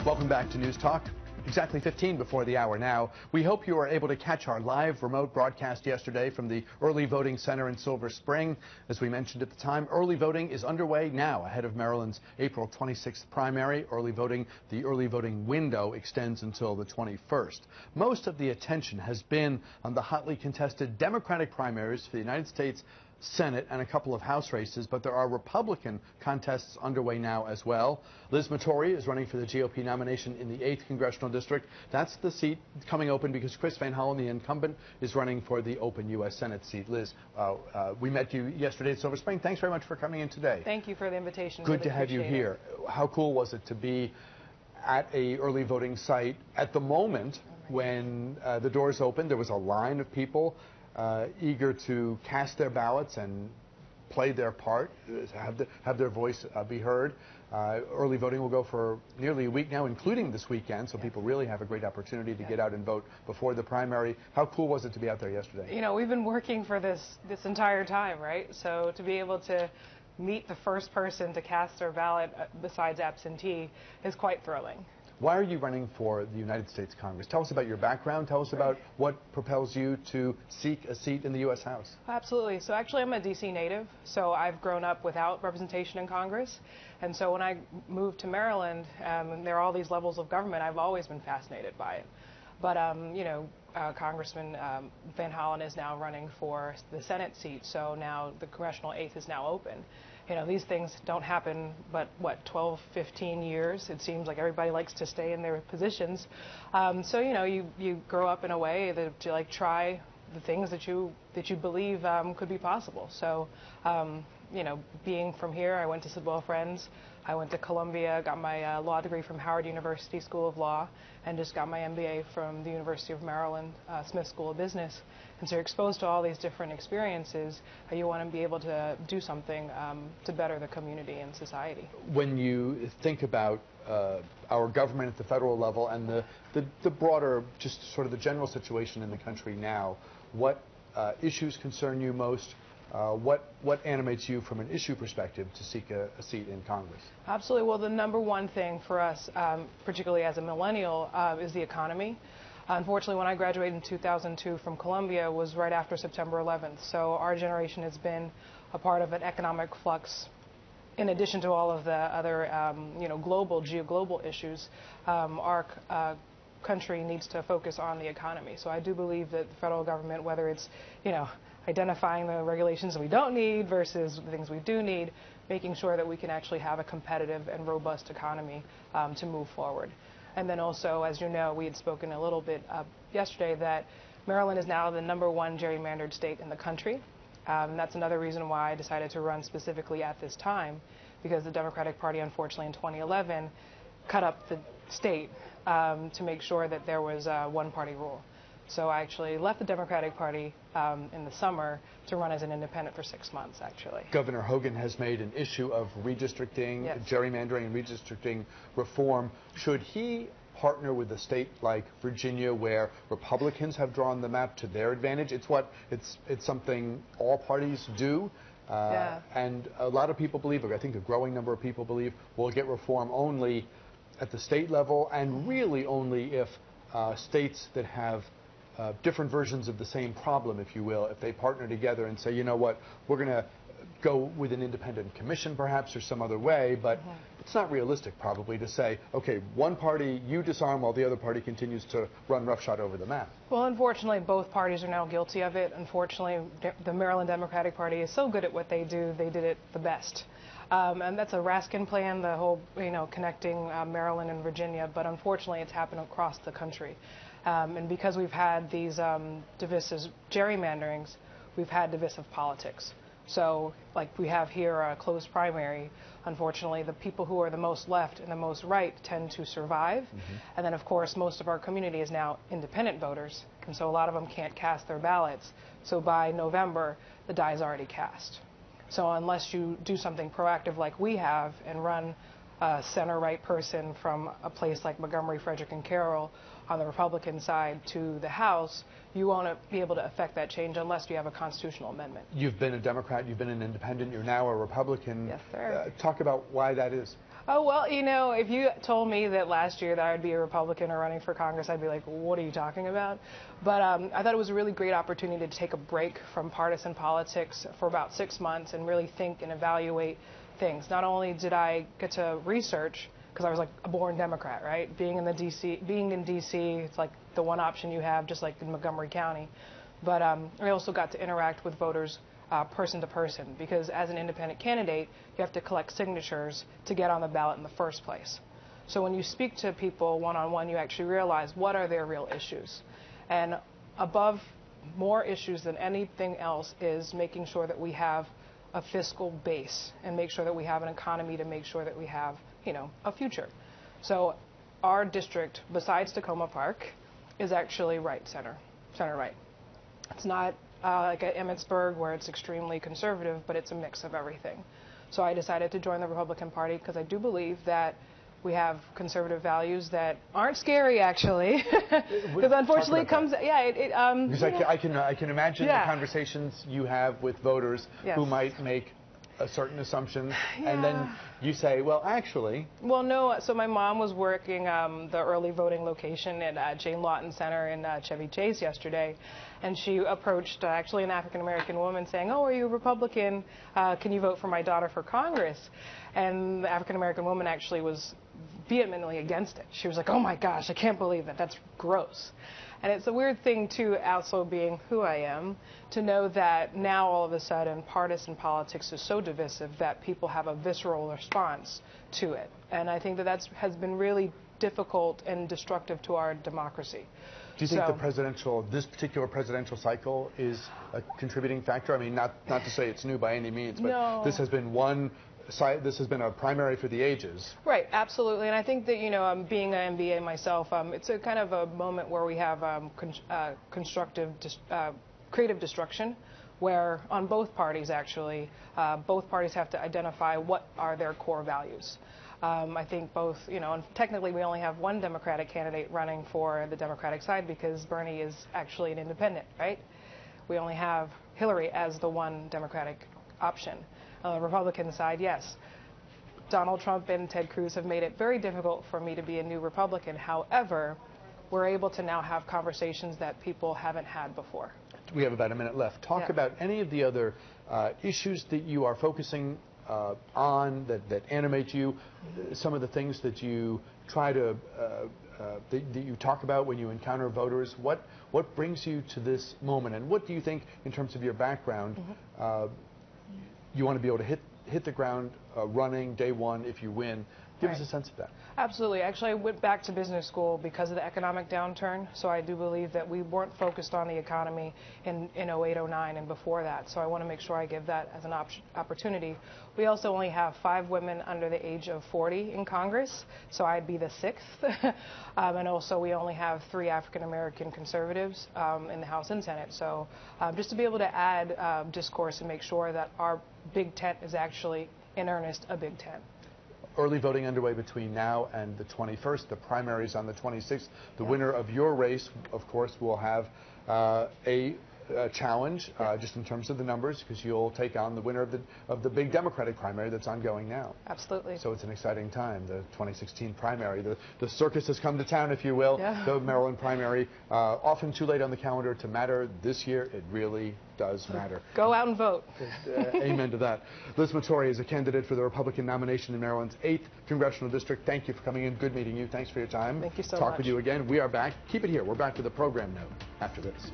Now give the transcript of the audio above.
Welcome back to News Talk. Exactly 15 before the hour now. We hope you are able to catch our live remote broadcast yesterday from the Early Voting Center in Silver Spring. As we mentioned at the time, early voting is underway now ahead of Maryland's April 26th primary. The early voting window extends until the 21st. Most of the attention has been on the hotly contested Democratic primaries for the United States Senate and a couple of House races, but there are Republican contests underway now as well. Liz Matory is running for the GOP nomination in the 8th Congressional District. That's the seat coming open because Chris Van Hollen, the incumbent, is running for the open U.S. Senate seat. Liz, we met you yesterday at Silver Spring. Thanks very much for coming in today. Thank you for the invitation. Good to have you here. How cool was it to be at a early voting site at the moment when the doors opened? There was a line of people eager to cast their ballots and play their part, have their voice be heard. Early voting will go for nearly a week now, including this weekend, so people really have a great opportunity to get out and vote before the primary. How cool was it to be out there yesterday? You know, we've been working for this entire time, right? So to be able to meet the first person to cast their ballot besides absentee is quite thrilling. Why are you running for the United States Congress? Tell us about your background. Tell us about what propels you to seek a seat in the U.S. House. Absolutely. So actually I'm a D.C. native, so I've grown up without representation in Congress. And so when I moved to Maryland, and there are all these levels of government, I've always been fascinated by it. But, you know, Congressman Van Hollen is now running for the Senate seat, so now the Congressional 8th is now open. You know, these things don't happen but, 12, 15 years. It seems like everybody likes to stay in their positions. So, you know, you grow up in a way that you like try the things that you believe could be possible. So, you know, being from here, I went to Sidwell Friends. I went to Columbia, got my law degree from Howard University School of Law, and just got my MBA from the University of Maryland, Smith School of Business. And so you're exposed to all these different experiences. You want to be able to do something to better the community and society. When you think about our government at the federal level and the broader, just sort of the general situation in the country now, what issues concern you most? What animates you from an issue perspective to seek a seat in Congress? Absolutely. Well, the number one thing for us, particularly as a millennial, is the economy. Unfortunately, when I graduated in 2002 from Columbia was right after September 11th. So our generation has been a part of an economic flux. In addition to all of the other, you know, global issues, our country needs to focus on the economy. So I do believe that the federal government, whether it's, you know, identifying the regulations that we don't need versus the things we do need, making sure that we can actually have a competitive and robust economy to move forward. And then also, as you know, we had spoken a little bit yesterday that Maryland is now the #1 gerrymandered state in the country. That's another reason why I decided to run specifically at this time, because the Democratic Party, unfortunately, in 2011 cut up the state to make sure that there was a one-party rule. So I actually left the Democratic Party in the summer to run as an independent for 6 months, actually. Governor Hogan has made an issue of redistricting, yes, gerrymandering and redistricting reform. Should he partner with a state like Virginia where Republicans have drawn the map to their advantage? It's something all parties do. Yeah. And a lot of people believe, I think a growing number of people believe, we'll get reform only at the state level and really only if states that have different versions of the same problem, if you will, if they partner together and say, you know what, we're going to go with an independent commission perhaps or some other way, but it's not realistic probably to say, okay, one party you disarm while the other party continues to run roughshod over the map. Well, unfortunately, both parties are now guilty of it. Unfortunately, the Maryland Democratic Party is so good at what they do, they did it the best. And that's a Raskin plan, the whole, you know, connecting Maryland and Virginia, but unfortunately it's happened across the country. And because we've had these divisive gerrymanderings, we've had divisive politics. So, like we have here a closed primary, unfortunately, the people who are the most left and the most right tend to survive. And then, of course, most of our community is now independent voters, and so a lot of them can't cast their ballots. So by November, the die is already cast. So unless you do something proactive like we have and run a center-right person from a place like Montgomery, Frederick, and Carroll on the Republican side to the House, you won't be able to affect that change unless you have a constitutional amendment. You've been a Democrat, you've been an independent, you're now a Republican. Yes, sir. Talk about why that is. Oh, well, you know, if you told me that last year that I would be a Republican or running for Congress, I'd be like, what are you talking about? But I thought it was a really great opportunity to take a break from partisan politics for about 6 months and really think and evaluate things. Not only did I get to research, because I was like a born Democrat, right? Being in DC, it's like the one option you have, just like in Montgomery County. But I also got to interact with voters person to person, because as an independent candidate, you have to collect signatures to get on the ballot in the first place. So when you speak to people one-on-one, you actually realize what are their real issues. And above more issues than anything else is making sure that we have a fiscal base and make sure that we have an economy to make sure that we have, you know, a future. So our district, besides Tacoma Park, is actually center right. It's not like at Emmitsburg, where it's extremely conservative, but it's a mix of everything. So I decided to join the Republican Party because I do believe that we have conservative values that aren't scary, actually. Because unfortunately, it comes. Yeah. Because I can imagine the conversations you have with voters who might make a certain assumption, and then you say, well, actually. Well, no. So my mom was working the early voting location at Jane Lawton Center in Chevy Chase yesterday, and she approached actually an African-American woman saying, oh, are you a Republican? Can you vote for my daughter for Congress? And the African-American woman actually was vehemently against it. She was like, oh my gosh, I can't believe that. That's gross. And it's a weird thing, too, also being who I am, to know that now all of a sudden partisan politics is so divisive that people have a visceral response to it. And I think that has been really difficult and destructive to our democracy. Do you think this particular presidential cycle is a contributing factor? I mean, not to say it's new by any means, but this has been this has been a primary for the ages. Right, absolutely. And I think that, you know, being an MBA myself, it's a kind of a moment where we have creative destruction, where on both parties, actually, both parties have to identify what are their core values. I think both, you know, and technically we only have one Democratic candidate running for the Democratic side because Bernie is actually an independent, right? We only have Hillary as the one Democratic option. On the Republican side, yes. Donald Trump and Ted Cruz have made it very difficult for me to be a new Republican. However, we're able to now have conversations that people haven't had before. We have about a minute left. Talk about any of the other issues that you are focusing on that animate you, some of the things that you try to that you talk about when you encounter voters. What brings you to this moment, and what do you think, in terms of your background, you want to be able to hit the ground running day one if you win? Give us a sense of that. Absolutely. Actually, I went back to business school because of the economic downturn, so I do believe that we weren't focused on the economy in 08, 09 and before that, so I want to make sure I give that as an opportunity. We also only have 5 women under the age of 40 in Congress, so I'd be the 6th. And also we only have 3 African-American conservatives in the House and Senate, so just to be able to add discourse and make sure that our big tent is actually, in earnest, a big tent. Early voting underway between now and the 21st. The primaries on the 26th. The winner of your race, of course, will have a challenge just in terms of the numbers, because you'll take on the winner of the big Democratic primary that's ongoing now. Absolutely. So it's an exciting time, the 2016 primary. The circus has come to town, if you will. The Maryland primary, often too late on the calendar to matter. This year, it really does matter. Go out and vote. Amen to that. Liz Matory is a candidate for the Republican nomination in Maryland's 8th Congressional District. Thank you for coming in. Good meeting you. Thanks for your time. Thank you so much. Talk with you again. We are back. Keep it here. We're back to the program note after this.